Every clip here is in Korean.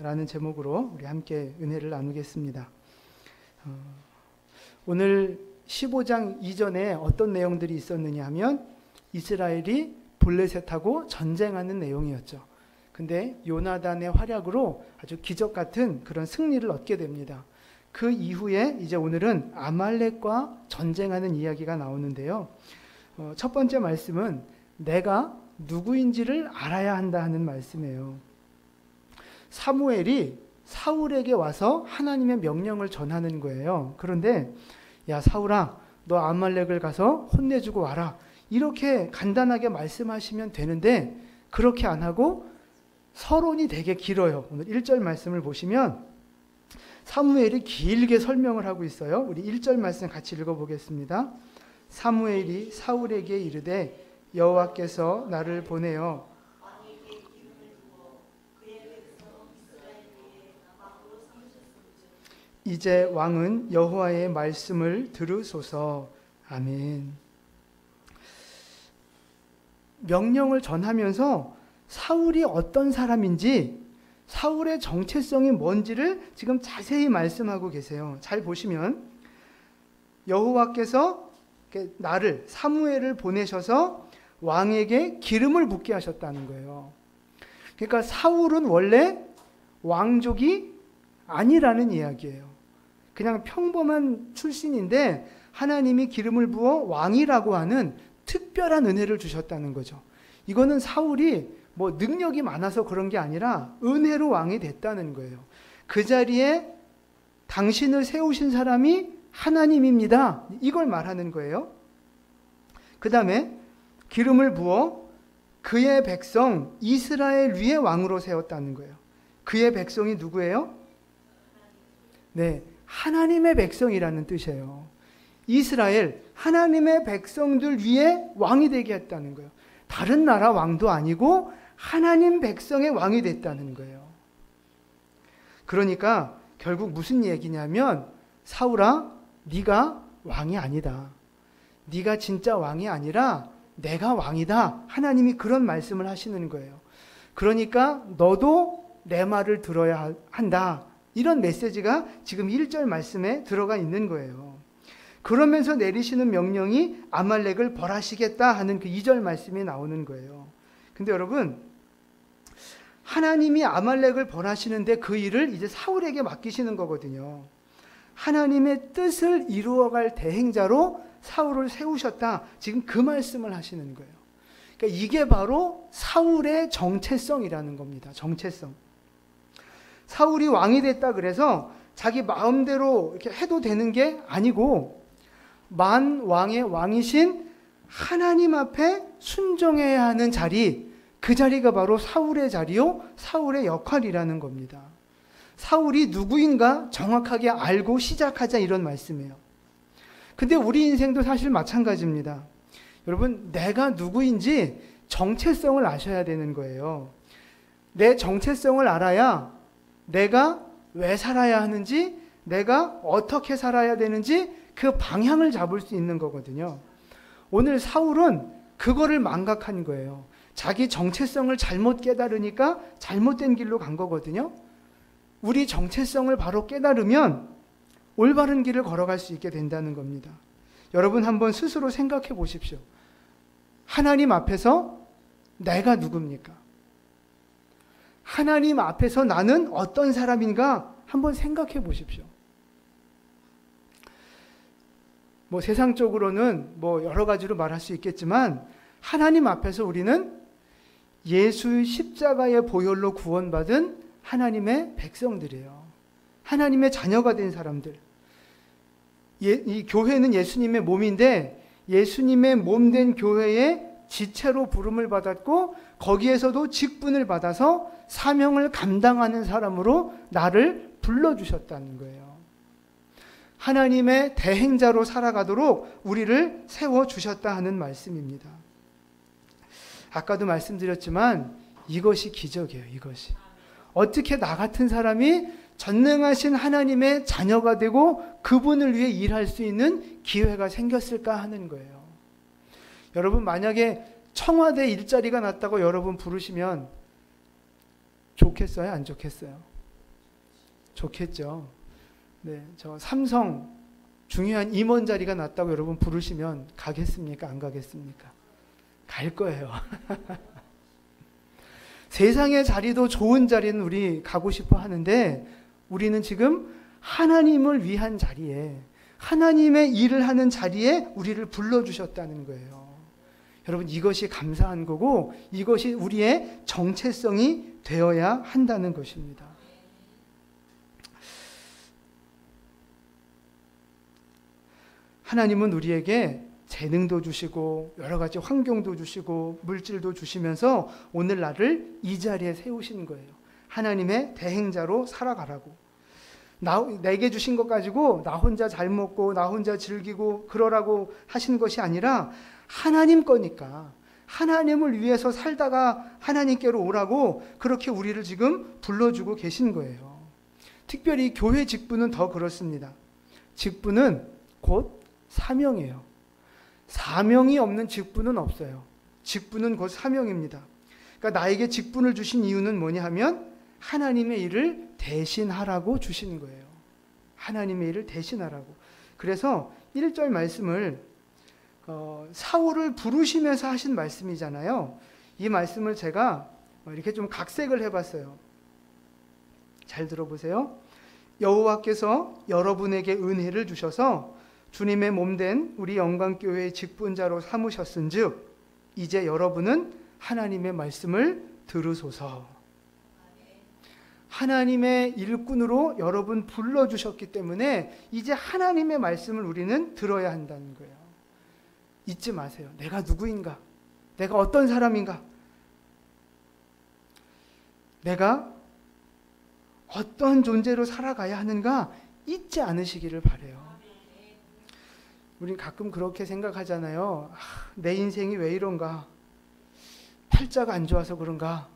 라는 제목으로 우리 함께 은혜를 나누겠습니다. 오늘 15장 이전에 어떤 내용들이 있었느냐 하면 이스라엘이 블레셋하고 전쟁하는 내용이었죠. 근데 요나단의 활약으로 아주 기적 같은 그런 승리를 얻게 됩니다. 그 이후에 이제 오늘은 아말렉과 전쟁하는 이야기가 나오는데요. 첫 번째 말씀은 내가 누구인지를 알아야 한다 하는 말씀이에요. 사무엘이 사울에게 와서 하나님의 명령을 전하는 거예요. 그런데 야 사울아, 너 아말렉을 가서 혼내주고 와라. 이렇게 간단하게 말씀하시면 되는데 그렇게 안 하고 서론이 되게 길어요. 오늘 1절 말씀을 보시면 사무엘이 길게 설명을 하고 있어요. 우리 1절 말씀 같이 읽어보겠습니다. 사무엘이 사울에게 이르되 여호와께서 나를 보내어 이제 왕은 여호와의 말씀을 들으소서. 아멘. 명령을 전하면서 사울이 어떤 사람인지 사울의 정체성이 뭔지를 지금 자세히 말씀하고 계세요. 잘 보시면 여호와께서 나를 사무엘을 보내셔서 왕에게 기름을 붓게 하셨다는 거예요. 그러니까 사울은 원래 왕족이 아니라는 이야기예요. 그냥 평범한 출신인데 하나님이 기름을 부어 왕이라고 하는 특별한 은혜를 주셨다는 거죠. 이거는 사울이 뭐 능력이 많아서 그런 게 아니라 은혜로 왕이 됐다는 거예요. 그 자리에 당신을 세우신 사람이 하나님입니다. 이걸 말하는 거예요. 그 다음에 기름을 부어 그의 백성 이스라엘 위에 왕으로 세웠다는 거예요. 그의 백성이 누구예요? 네, 하나님의 백성이라는 뜻이에요. 이스라엘, 하나님의 백성들 위에 왕이 되게 했다는 거예요. 다른 나라 왕도 아니고 하나님 백성의 왕이 됐다는 거예요. 그러니까 결국 무슨 얘기냐면 사울아, 네가 왕이 아니다. 네가 진짜 왕이 아니라 내가 왕이다. 하나님이 그런 말씀을 하시는 거예요. 그러니까 너도 내 말을 들어야 한다. 이런 메시지가 지금 1절 말씀에 들어가 있는 거예요. 그러면서 내리시는 명령이 아말렉을 벌하시겠다 하는 그 2절 말씀이 나오는 거예요. 근데 여러분, 하나님이 아말렉을 벌하시는데 그 일을 이제 사울에게 맡기시는 거거든요. 하나님의 뜻을 이루어갈 대행자로 사울을 세우셨다. 지금 그 말씀을 하시는 거예요. 그러니까 이게 바로 사울의 정체성이라는 겁니다. 정체성. 사울이 왕이 됐다 그래서 자기 마음대로 이렇게 해도 되는 게 아니고 만왕의 왕이신 하나님 앞에 순종해야 하는 자리, 그 자리가 바로 사울의 자리요, 사울의 역할이라는 겁니다. 사울이 누구인가 정확하게 알고 시작하자 이런 말씀이에요. 근데 우리 인생도 사실 마찬가지입니다. 여러분, 내가 누구인지 정체성을 아셔야 되는 거예요. 내 정체성을 알아야 내가 왜 살아야 하는지, 내가 어떻게 살아야 되는지 그 방향을 잡을 수 있는 거거든요. 오늘 사울은 그거를 망각한 거예요. 자기 정체성을 잘못 깨달으니까 잘못된 길로 간 거거든요. 우리 정체성을 바로 깨달으면 올바른 길을 걸어갈 수 있게 된다는 겁니다. 여러분 한번 스스로 생각해 보십시오. 하나님 앞에서 내가 누굽니까? 하나님 앞에서 나는 어떤 사람인가 한번 생각해 보십시오. 뭐 세상적으로는 뭐 여러 가지로 말할 수 있겠지만 하나님 앞에서 우리는 예수의 십자가의 보혈로 구원받은 하나님의 백성들이에요. 하나님의 자녀가 된 사람들. 이 교회는 예수님의 몸인데 예수님의 몸 된 교회의 지체로 부름을 받았고 거기에서도 직분을 받아서 사명을 감당하는 사람으로 나를 불러주셨다는 거예요. 하나님의 대행자로 살아가도록 우리를 세워주셨다 하는 말씀입니다. 아까도 말씀드렸지만 이것이 기적이에요. 이것이. 어떻게 나 같은 사람이 전능하신 하나님의 자녀가 되고 그분을 위해 일할 수 있는 기회가 생겼을까 하는 거예요. 여러분 만약에 청와대 일자리가 났다고 여러분 부르시면 좋겠어요? 안 좋겠어요? 좋겠죠. 네, 저 삼성 중요한 임원 자리가 났다고 여러분 부르시면 가겠습니까? 안 가겠습니까? 갈 거예요. 세상의 자리도 좋은 자리는 우리 가고 싶어 하는데 우리는 지금 하나님을 위한 자리에 하나님의 일을 하는 자리에 우리를 불러주셨다는 거예요. 여러분 이것이 감사한 거고 이것이 우리의 정체성이 되어야 한다는 것입니다. 하나님은 우리에게 재능도 주시고 여러 가지 환경도 주시고 물질도 주시면서 오늘 나를 이 자리에 세우신 거예요. 하나님의 대행자로 살아가라고. 내게 주신 것 가지고 나 혼자 잘 먹고 나 혼자 즐기고 그러라고 하신 것이 아니라 하나님 거니까 하나님을 위해서 살다가 하나님께로 오라고 그렇게 우리를 지금 불러주고 계신 거예요. 특별히 교회 직분은 더 그렇습니다. 직분은 곧 사명이에요. 사명이 없는 직분은 없어요. 직분은 곧 사명입니다. 그러니까 나에게 직분을 주신 이유는 뭐냐 하면 하나님의 일을 대신하라고 주신 거예요. 하나님의 일을 대신하라고. 그래서 1절 말씀을 사울을 부르시면서 하신 말씀이잖아요. 이 말씀을 제가 이렇게 좀 각색을 해봤어요. 잘 들어보세요. 여호와께서 여러분에게 은혜를 주셔서 주님의 몸된 우리 영광교회의 직분자로 삼으셨은즉 이제 여러분은 하나님의 말씀을 들으소서. 하나님의 일꾼으로 여러분 불러주셨기 때문에 이제 하나님의 말씀을 우리는 들어야 한다는 거예요. 잊지 마세요. 내가 누구인가? 내가 어떤 사람인가? 내가 어떤 존재로 살아가야 하는가? 잊지 않으시기를 바라요. 우린 가끔 그렇게 생각하잖아요. 내 인생이 왜 이런가? 팔자가 안 좋아서 그런가?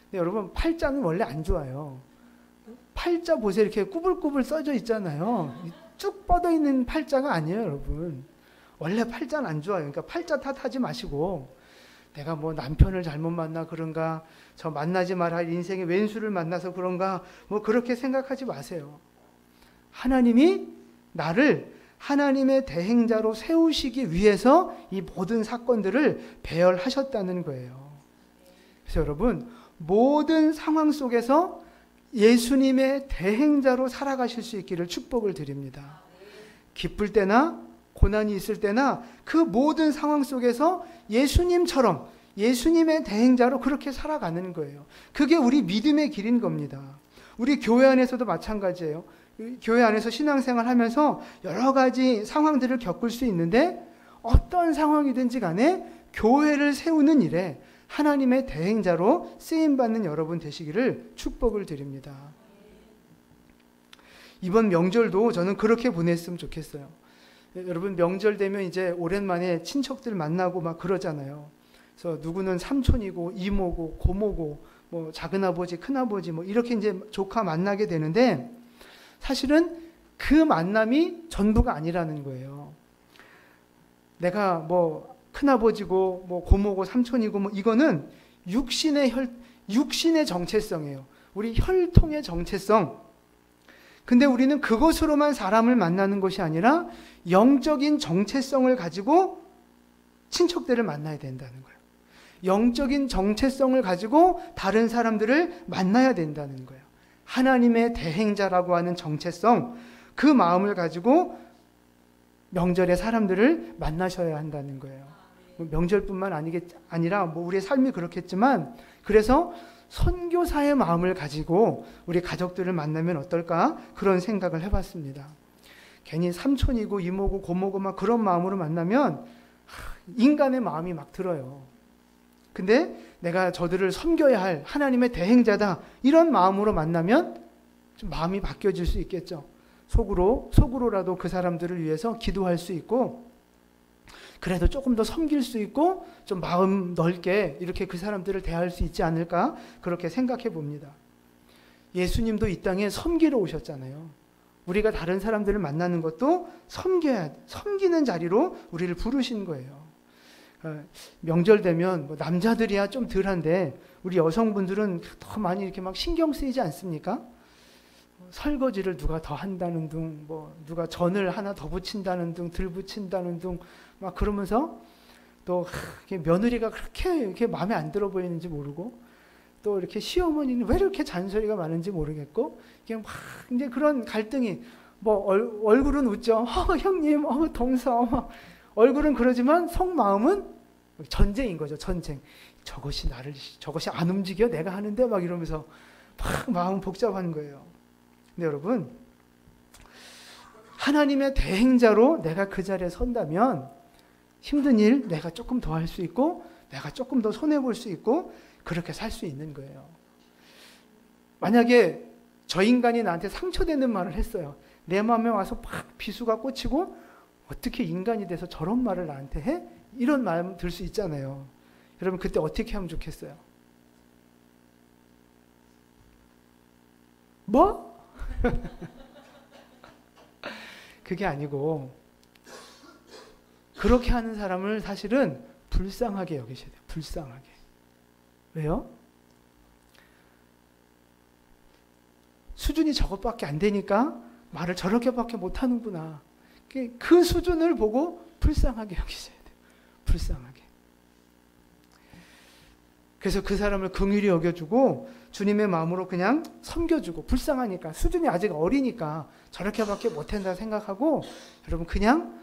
근데 여러분 팔자는 원래 안 좋아요. 팔자 보세요. 이렇게 꾸불꾸불 써져 있잖아요. 쭉 뻗어 있는 팔자가 아니에요, 여러분. 원래 팔자는 안 좋아요. 그러니까 팔자 탓하지 마시고 내가 뭐 남편을 잘못 만나 그런가? 저 만나지 말아야 할 인생의 왼수를 만나서 그런가? 뭐 그렇게 생각하지 마세요. 하나님이 나를 하나님의 대행자로 세우시기 위해서 이 모든 사건들을 배열하셨다는 거예요. 그래서 여러분 모든 상황 속에서 예수님의 대행자로 살아가실 수 있기를 축복을 드립니다. 기쁠 때나 고난이 있을 때나 그 모든 상황 속에서 예수님처럼 예수님의 대행자로 그렇게 살아가는 거예요. 그게 우리 믿음의 길인 겁니다. 우리 교회 안에서도 마찬가지예요. 교회 안에서 신앙생활 하면서 여러 가지 상황들을 겪을 수 있는데 어떤 상황이든지 간에 교회를 세우는 일에 하나님의 대행자로 쓰임받는 여러분 되시기를 축복을 드립니다. 이번 명절도 저는 그렇게 보냈으면 좋겠어요. 여러분 명절 되면 이제 오랜만에 친척들 만나고 막 그러잖아요. 그래서 누구는 삼촌이고 이모고 고모고 뭐 작은아버지 큰아버지 뭐 이렇게 이제 조카 만나게 되는데 사실은 그 만남이 전부가 아니라는 거예요. 내가 뭐 큰아버지고 뭐 고모고 삼촌이고 뭐 이거는 육신의 정체성이에요. 우리 혈통의 정체성. 근데 우리는 그것으로만 사람을 만나는 것이 아니라 영적인 정체성을 가지고 친척들을 만나야 된다는 거예요. 영적인 정체성을 가지고 다른 사람들을 만나야 된다는 거예요. 하나님의 대행자라고 하는 정체성, 그 마음을 가지고 명절에 사람들을 만나셔야 한다는 거예요. 명절뿐만 아니라 뭐 우리의 삶이 그렇겠지만 그래서 선교사의 마음을 가지고 우리 가족들을 만나면 어떨까 그런 생각을 해봤습니다. 괜히 삼촌이고 이모고 고모고 막 그런 마음으로 만나면 인간의 마음이 막 들어요. 근데 내가 저들을 섬겨야 할 하나님의 대행자다 이런 마음으로 만나면 좀 마음이 바뀌어질 수 있겠죠. 속으로라도 그 사람들을 위해서 기도할 수 있고 그래도 조금 더 섬길 수 있고 좀 마음 넓게 이렇게 그 사람들을 대할 수 있지 않을까 그렇게 생각해 봅니다. 예수님도 이 땅에 섬기러 오셨잖아요. 우리가 다른 사람들을 만나는 것도 섬기는 자리로 우리를 부르신 거예요. 명절 되면 뭐 남자들이야 좀 덜한데 우리 여성분들은 더 많이 이렇게 막 신경 쓰이지 않습니까? 설거지를 누가 더 한다는 둥, 누가 전을 하나 더 붙인다는 둥, 들 붙인다는 둥, 막 그러면서 또 며느리가 그렇게 이렇게 마음에 안 들어 보이는지 모르고, 또 이렇게 시어머니는 왜 이렇게 잔소리가 많은지 모르겠고, 그냥 막 이제 그런 갈등이, 얼굴은 웃죠. 형님, 동서. 얼굴은 그러지만 속마음은 전쟁인 거죠, 전쟁. 저것이 안 움직여? 내가 하는데? 막 이러면서 막 마음 복잡한 거예요. 근데 여러분, 하나님의 대행자로 내가 그 자리에 선다면 힘든 일 내가 조금 더 할 수 있고, 내가 조금 더 손해볼 수 있고, 그렇게 살 수 있는 거예요. 만약에 저 인간이 나한테 상처되는 말을 했어요. 내 마음에 와서 막 비수가 꽂히고, 어떻게 인간이 돼서 저런 말을 나한테 해? 이런 마음 들 수 있잖아요. 여러분, 그때 어떻게 하면 좋겠어요? 뭐? 그게 아니고, 그렇게 하는 사람을 사실은 불쌍하게 여기셔야 돼요. 불쌍하게. 왜요? 수준이 저것밖에 안 되니까 말을 저렇게밖에 못하는구나. 그 수준을 보고 불쌍하게 여기셔야 돼요. 불쌍하게. 그래서 그 사람을 긍휼히 여겨주고 주님의 마음으로 그냥 섬겨주고, 불쌍하니까, 수준이 아직 어리니까 저렇게밖에 못한다 생각하고, 여러분 그냥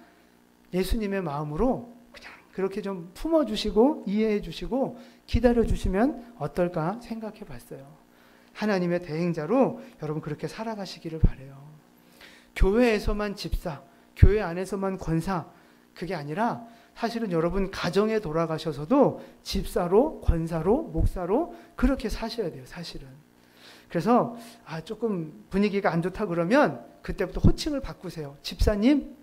예수님의 마음으로 그냥 그렇게 좀 품어주시고 이해해주시고 기다려주시면 어떨까 생각해봤어요. 하나님의 대행자로 여러분 그렇게 살아가시기를 바라요. 교회에서만 집사, 교회 안에서만 권사, 그게 아니라 사실은 여러분 가정에 돌아가셔서도 집사로, 권사로, 목사로 그렇게 사셔야 돼요, 사실은. 그래서 조금 분위기가 안 좋다 그러면 그때부터 호칭을 바꾸세요. 집사님,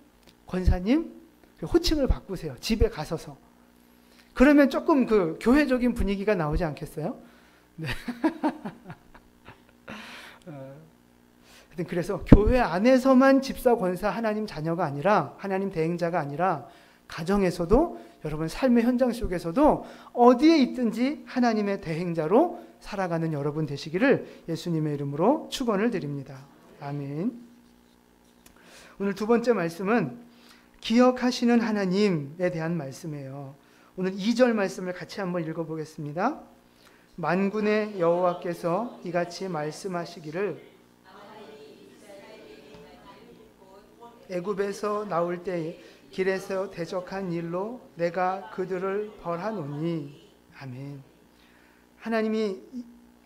권사님, 호칭을 바꾸세요. 집에 가서서. 그러면 조금 그 교회적인 분위기가 나오지 않겠어요? 네. 그래서 교회 안에서만 집사, 권사, 하나님 자녀가 아니라, 하나님 대행자가 아니라 가정에서도, 여러분 삶의 현장 속에서도 어디에 있든지 하나님의 대행자로 살아가는 여러분 되시기를 예수님의 이름으로 축원을 드립니다. 아멘. 오늘 두 번째 말씀은 기억하시는 하나님에 대한 말씀이에요. 오늘 2절 말씀을 같이 한번 읽어보겠습니다. 만군의 여호와께서 이같이 말씀하시기를 애굽에서 나올 때에 길에서 대적한 일로 내가 그들을 벌하노니. 아멘. 하나님이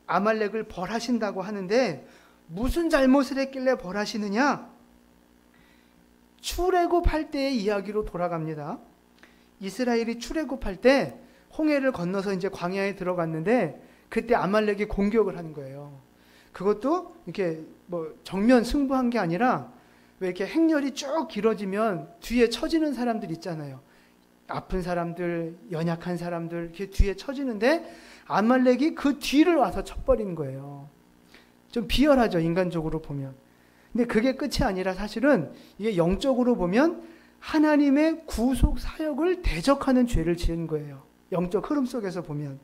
아말렉을 벌하신다고 하는데 무슨 잘못을 했길래 벌하시느냐? 출애굽할 때의 이야기로 돌아갑니다. 이스라엘이 출애굽할 때 홍해를 건너서 이제 광야에 들어갔는데 그때 아말렉이 공격을 하는 거예요. 그것도 이렇게 정면 승부한 게 아니라, 왜 이렇게 행렬이 쭉 길어지면 뒤에 처지는 사람들 있잖아요. 아픈 사람들, 연약한 사람들 이렇게 뒤에 처지는데 아말렉이 그 뒤를 와서 쳐버린 거예요. 좀 비열하죠, 인간적으로 보면. 근데 그게 끝이 아니라 사실은 이게 영적으로 보면 하나님의 구속 사역을 대적하는 죄를 지은 거예요. 영적 흐름 속에서 보면.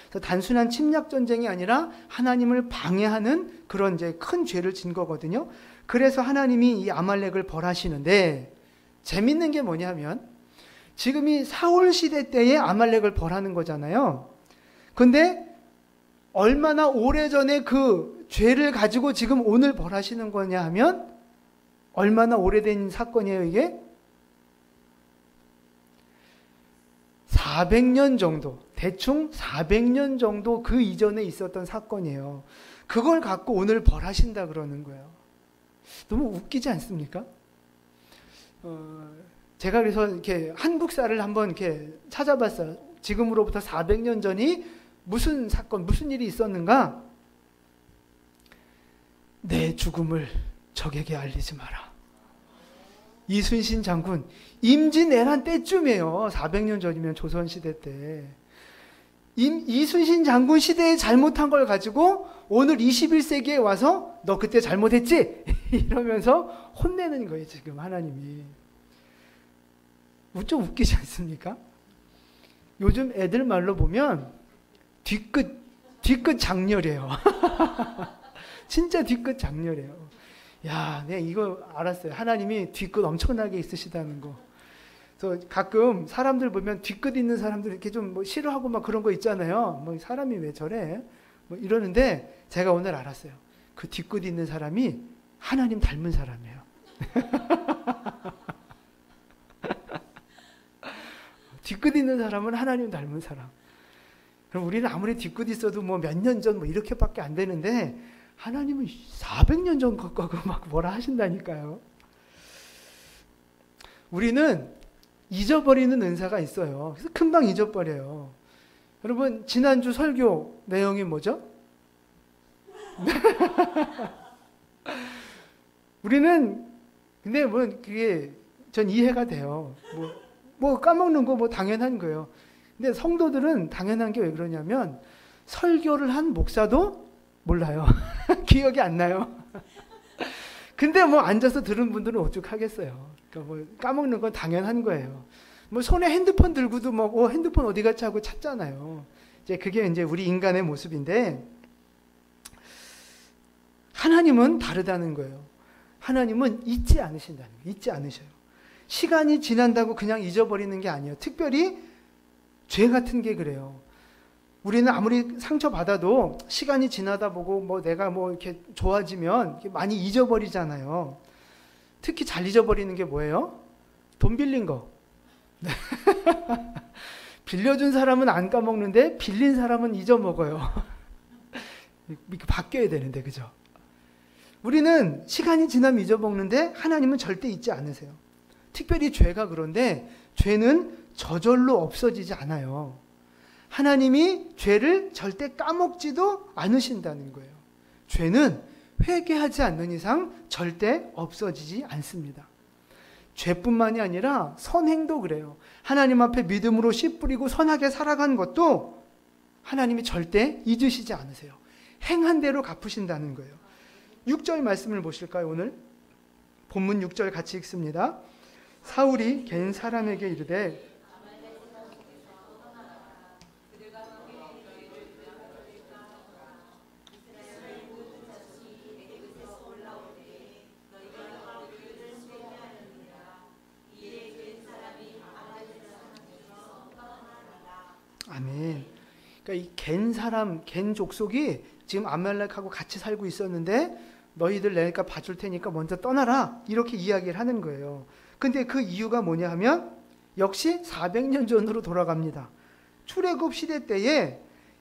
그래서 단순한 침략 전쟁이 아니라 하나님을 방해하는 그런 이제 큰 죄를 진 거거든요. 그래서 하나님이 이 아말렉을 벌하시는데, 재밌는 게 뭐냐면 지금 이 사울 시대 때에 아말렉을 벌하는 거잖아요. 근데 얼마나 오래전에 그 죄를 가지고 지금 오늘 벌하시는 거냐 하면 얼마나 오래된 사건이에요, 이게? 400년 정도, 대충 400년 정도 그 이전에 있었던 사건이에요. 그걸 갖고 오늘 벌하신다 그러는 거예요. 너무 웃기지 않습니까? 제가 그래서 이렇게 한국사를 한번 이렇게 찾아봤어요. 지금으로부터 400년 전이 무슨 사건, 무슨 일이 있었는가? 내 죽음을 적에게 알리지 마라. 이순신 장군, 임진왜란 때쯤이에요. 400년 전이면 조선시대 때. 이순신 장군 시대에 잘못한 걸 가지고 오늘 21세기에 와서 너 그때 잘못했지? 이러면서 혼내는 거예요, 지금 하나님이. 좀 웃기지 않습니까? 요즘 애들 말로 보면 뒤끝 장렬이에요. 진짜 뒤끝 장렬해요. 야, 내가 이거 알았어요. 하나님이 뒤끝 엄청나게 있으시다는 거. 그래서 가끔 사람들 보면 뒤끝 있는 사람들 이렇게 좀 뭐 싫어하고 막 그런 거 있잖아요. 뭐 사람이 왜 저래? 뭐 이러는데 제가 오늘 알았어요. 그 뒤끝 있는 사람이 하나님 닮은 사람이에요. 뒤끝 있는 사람은 하나님 닮은 사람. 그럼 우리는 아무리 뒤끝 있어도 뭐 몇 년 전 뭐 이렇게밖에 안 되는데 하나님은 400년 전 것하고 막 뭐라 하신다니까요. 우리는 잊어버리는 은사가 있어요. 그래서 금방 잊어버려요. 여러분 지난주 설교 내용이 뭐죠? 우리는 근데 뭐 그게 전 이해가 돼요. 뭐 까먹는 거 뭐 당연한 거예요. 근데 성도들은 당연한 게 왜 그러냐면 설교를 한 목사도 몰라요. 기억이 안 나요. 근데 뭐 앉아서 들은 분들은 오죽하겠어요. 그러니까 뭐 까먹는 건 당연한 거예요. 뭐 손에 핸드폰 들고도 뭐 핸드폰 어디 갔지 하고 찾잖아요. 이제 그게 이제 우리 인간의 모습인데 하나님은 다르다는 거예요. 하나님은 잊지 않으신다는 거예요. 잊지 않으셔요. 시간이 지난다고 그냥 잊어버리는 게 아니에요. 특별히 죄 같은 게 그래요. 우리는 아무리 상처받아도 시간이 지나다 보고 뭐 내가 뭐 이렇게 좋아지면 많이 잊어버리잖아요. 특히 잘 잊어버리는 게 뭐예요? 돈 빌린 거. 빌려준 사람은 안 까먹는데 빌린 사람은 잊어먹어요. 이렇게 바뀌어야 되는데, 그죠? 우리는 시간이 지나면 잊어먹는데 하나님은 절대 잊지 않으세요. 특별히 죄가 그런데 죄는 저절로 없어지지 않아요. 하나님이 죄를 절대 까먹지도 않으신다는 거예요. 죄는 회개하지 않는 이상 절대 없어지지 않습니다. 죄뿐만이 아니라 선행도 그래요. 하나님 앞에 믿음으로 씨 뿌리고 선하게 살아간 것도 하나님이 절대 잊으시지 않으세요. 행한 대로 갚으신다는 거예요. 6절 말씀을 보실까요? 오늘 본문 6절 같이 읽습니다. 사울이 겐 사람에게 이르되 아멘. 그러니까 이 겐 사람, 겐 족속이 지금 아말렉하고 같이 살고 있었는데 너희들 내가 봐줄 테니까 먼저 떠나라 이렇게 이야기를 하는 거예요. 근데 그 이유가 뭐냐 하면 역시 400년 전으로 돌아갑니다. 출애굽 시대 때에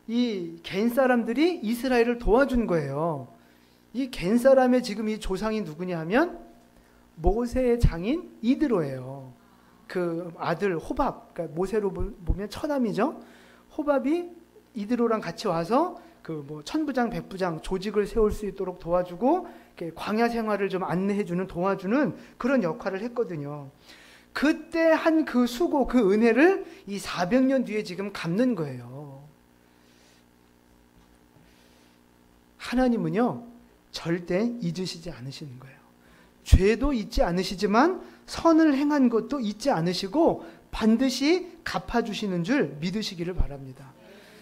이 겐 사람들이 이스라엘을 도와준 거예요. 이 겐 사람의 지금 이 조상이 누구냐 하면 모세의 장인 이드로예요. 그 아들 호밥, 그러니까 모세로 보면 처남이죠. 호밥이 이드로랑 같이 와서 그 뭐 천부장, 백부장 조직을 세울 수 있도록 도와주고 광야 생활을 좀 안내해주는 도와주는 그런 역할을 했거든요. 그때 한 그 수고, 그 은혜를 이 400년 뒤에 지금 갚는 거예요. 하나님은요 절대 잊으시지 않으시는 거예요. 죄도 잊지 않으시지만 선을 행한 것도 잊지 않으시고 반드시 갚아주시는 줄 믿으시기를 바랍니다.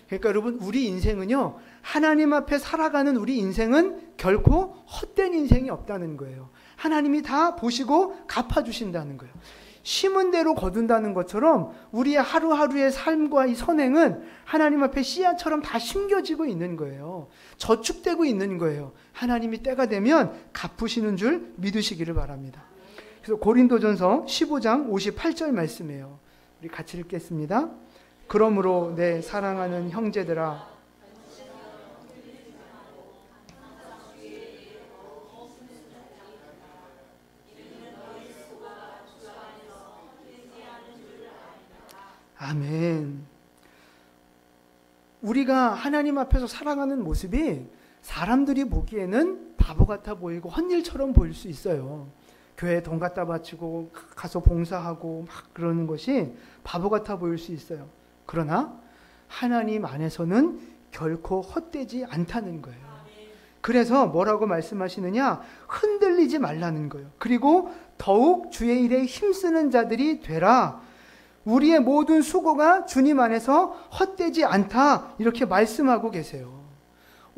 그러니까 여러분 우리 인생은요 하나님 앞에 살아가는 우리 인생은 결코 헛된 인생이 없다는 거예요. 하나님이 다 보시고 갚아주신다는 거예요. 심은 대로 거둔다는 것처럼 우리의 하루하루의 삶과 이 선행은 하나님 앞에 씨앗처럼 다 심겨지고 있는 거예요. 저축되고 있는 거예요. 하나님이 때가 되면 갚으시는 줄 믿으시기를 바랍니다. 그래서 고린도전서 15장 58절 말씀이에요. 우리 같이 읽겠습니다. 그러므로 내 사랑하는 형제들아 아멘. 우리가 하나님 앞에서 살아가는 모습이 사람들이 보기에는 바보 같아 보이고 헛일처럼 보일 수 있어요. 교회에 돈 갖다 바치고 가서 봉사하고 막 그러는 것이 바보 같아 보일 수 있어요. 그러나 하나님 안에서는 결코 헛되지 않다는 거예요. 그래서 뭐라고 말씀하시느냐? 흔들리지 말라는 거예요. 그리고 더욱 주의 일에 힘쓰는 자들이 되라. 우리의 모든 수고가 주님 안에서 헛되지 않다 이렇게 말씀하고 계세요.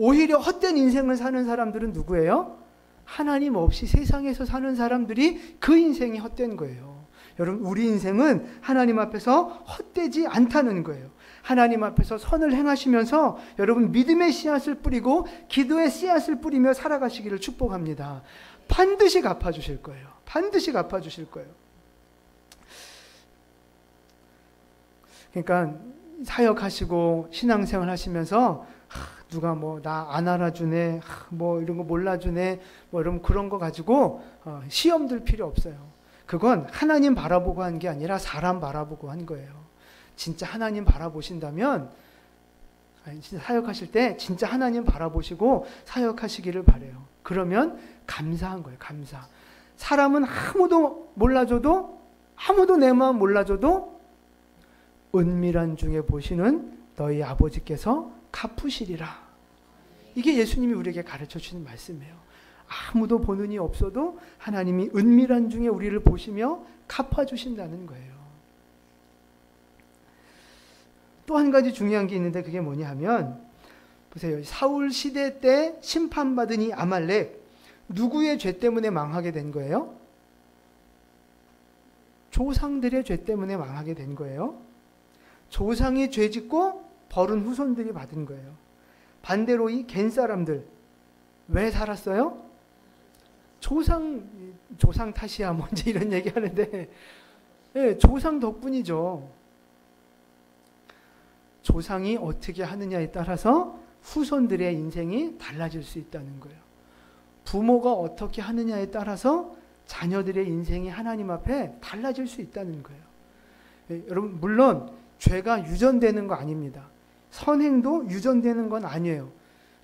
오히려 헛된 인생을 사는 사람들은 누구예요? 하나님 없이 세상에서 사는 사람들이 그 인생이 헛된 거예요. 여러분, 우리 인생은 하나님 앞에서 헛되지 않다는 거예요. 하나님 앞에서 선을 행하시면서 여러분 믿음의 씨앗을 뿌리고 기도의 씨앗을 뿌리며 살아가시기를 축복합니다. 반드시 갚아주실 거예요. 반드시 갚아주실 거예요. 그러니까 사역하시고 신앙생활 하시면서 누가 뭐 나 안 알아주네, 뭐 이런 거 몰라주네, 뭐 이런 그런 거 가지고 시험 들 필요 없어요. 그건 하나님 바라보고 한 게 아니라 사람 바라보고 한 거예요. 진짜 하나님 바라보신다면 진짜 사역하실 때 진짜 하나님 바라보시고 사역하시기를 바래요. 그러면 감사한 거예요. 감사. 사람은 아무도 몰라줘도, 아무도 내 마음 몰라줘도 은밀한 중에 보시는 너희 아버지께서 갚으시리라. 이게 예수님이 우리에게 가르쳐 주신 말씀이에요. 아무도 보는 이 없어도 하나님이 은밀한 중에 우리를 보시며 갚아주신다는 거예요. 또 한 가지 중요한 게 있는데 그게 뭐냐 하면, 보세요. 사울 시대 때 심판받은 이 아말렉, 누구의 죄 때문에 망하게 된 거예요? 조상들의 죄 때문에 망하게 된 거예요. 조상이 죄 짓고 벌은 후손들이 받은 거예요. 반대로 이 겐 사람들 왜 살았어요? 조상 탓이야 뭔지 이런 얘기 하는데, 네, 조상 덕분이죠. 조상이 어떻게 하느냐에 따라서 후손들의 인생이 달라질 수 있다는 거예요. 부모가 어떻게 하느냐에 따라서 자녀들의 인생이 하나님 앞에 달라질 수 있다는 거예요. 네, 여러분, 물론 죄가 유전되는 거 아닙니다. 선행도 유전되는 건 아니에요.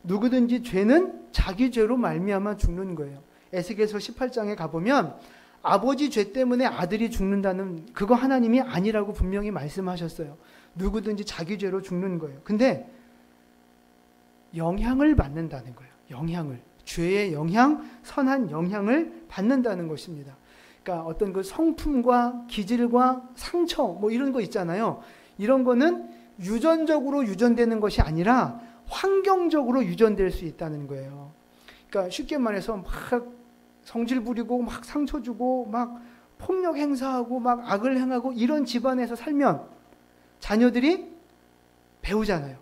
누구든지 죄는 자기 죄로 말미암아 죽는 거예요. 에스겔서 18장에 가보면 아버지 죄 때문에 아들이 죽는다는, 그거 하나님이 아니라고 분명히 말씀하셨어요. 누구든지 자기 죄로 죽는 거예요. 근데 영향을 받는다는 거예요. 영향을. 죄의 영향, 선한 영향을 받는다는 것입니다. 그러니까 어떤 그 성품과 기질과 상처 뭐 이런 거 있잖아요. 이런 거는 유전적으로 유전되는 것이 아니라 환경적으로 유전될 수 있다는 거예요. 그러니까 쉽게 말해서 막 성질 부리고 막 상처 주고 막 폭력 행사하고 막 악을 행하고 이런 집안에서 살면 자녀들이 배우잖아요.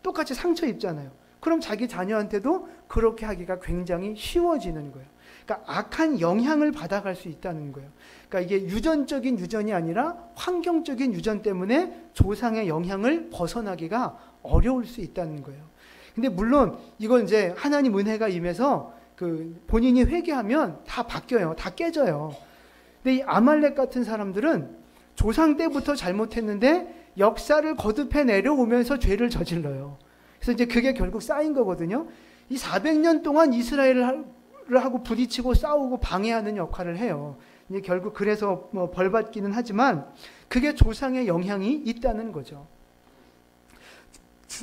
똑같이 상처 입잖아요. 그럼 자기 자녀한테도 그렇게 하기가 굉장히 쉬워지는 거예요. 그러니까 악한 영향을 받아갈 수 있다는 거예요. 그러니까 이게 유전적인 유전이 아니라 환경적인 유전 때문에 조상의 영향을 벗어나기가 어려울 수 있다는 거예요. 근데 물론 이건 이제 하나님 은혜가 임해서 그 본인이 회개하면 다 바뀌어요. 다 깨져요. 근데 이 아말렉 같은 사람들은 조상 때부터 잘못했는데 역사를 거듭해 내려오면서 죄를 저질러요. 그래서 이제 그게 결국 쌓인 거거든요. 이 400년 동안 이스라엘을 하고 부딪히고 싸우고 방해하는 역할을 해요. 이제 결국 그래서 뭐 벌 받기는 하지만 그게 조상의 영향이 있다는 거죠.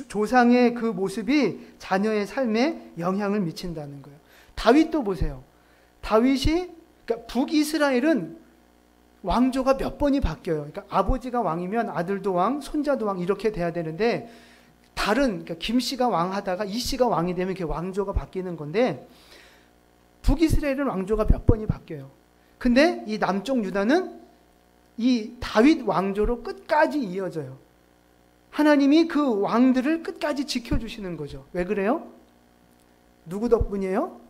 조상의 그 모습이 자녀의 삶에 영향을 미친다는 거예요. 다윗도 보세요. 다윗이, 그러니까 북이스라엘은 왕조가 몇 번이 바뀌어요. 그러니까 아버지가 왕이면 아들도 왕, 손자도 왕 이렇게 돼야 되는데 다른, 그러니까 김씨가 왕하다가 이씨가 왕이 되면 이렇게 왕조가 바뀌는 건데 북이스라엘은 왕조가 몇 번이 바뀌어요. 근데 이 남쪽 유다는 이 다윗 왕조로 끝까지 이어져요. 하나님이 그 왕들을 끝까지 지켜주시는 거죠. 왜 그래요? 누구 덕분이에요?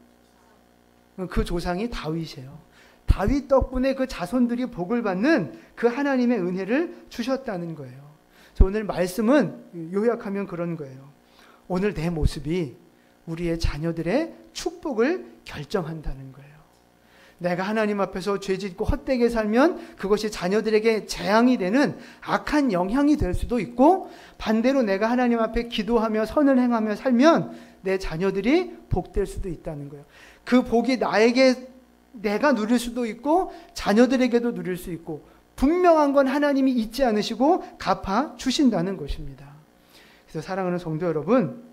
그 조상이 다윗이에요. 다윗 덕분에 그 자손들이 복을 받는 그 하나님의 은혜를 주셨다는 거예요. 그래서 오늘 말씀은 요약하면 그런 거예요. 오늘 내 모습이 우리의 자녀들의 축복을 결정한다는 거예요. 내가 하나님 앞에서 죄짓고 헛되게 살면 그것이 자녀들에게 재앙이 되는 악한 영향이 될 수도 있고, 반대로 내가 하나님 앞에 기도하며 선을 행하며 살면 내 자녀들이 복될 수도 있다는 거예요. 그 복이 나에게 내가 누릴 수도 있고 자녀들에게도 누릴 수 있고, 분명한 건 하나님이 잊지 않으시고 갚아 주신다는 것입니다. 그래서 사랑하는 성도 여러분,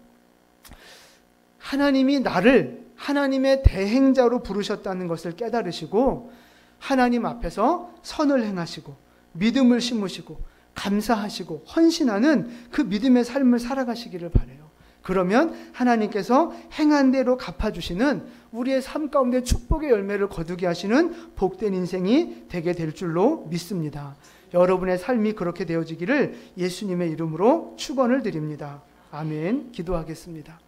하나님이 나를 하나님의 대행자로 부르셨다는 것을 깨달으시고 하나님 앞에서 선을 행하시고 믿음을 심으시고 감사하시고 헌신하는 그 믿음의 삶을 살아가시기를 바라요. 그러면 하나님께서 행한 대로 갚아주시는 우리의 삶 가운데 축복의 열매를 거두게 하시는 복된 인생이 되게 될 줄로 믿습니다. 여러분의 삶이 그렇게 되어지기를 예수님의 이름으로 축원을 드립니다. 아멘. 기도하겠습니다.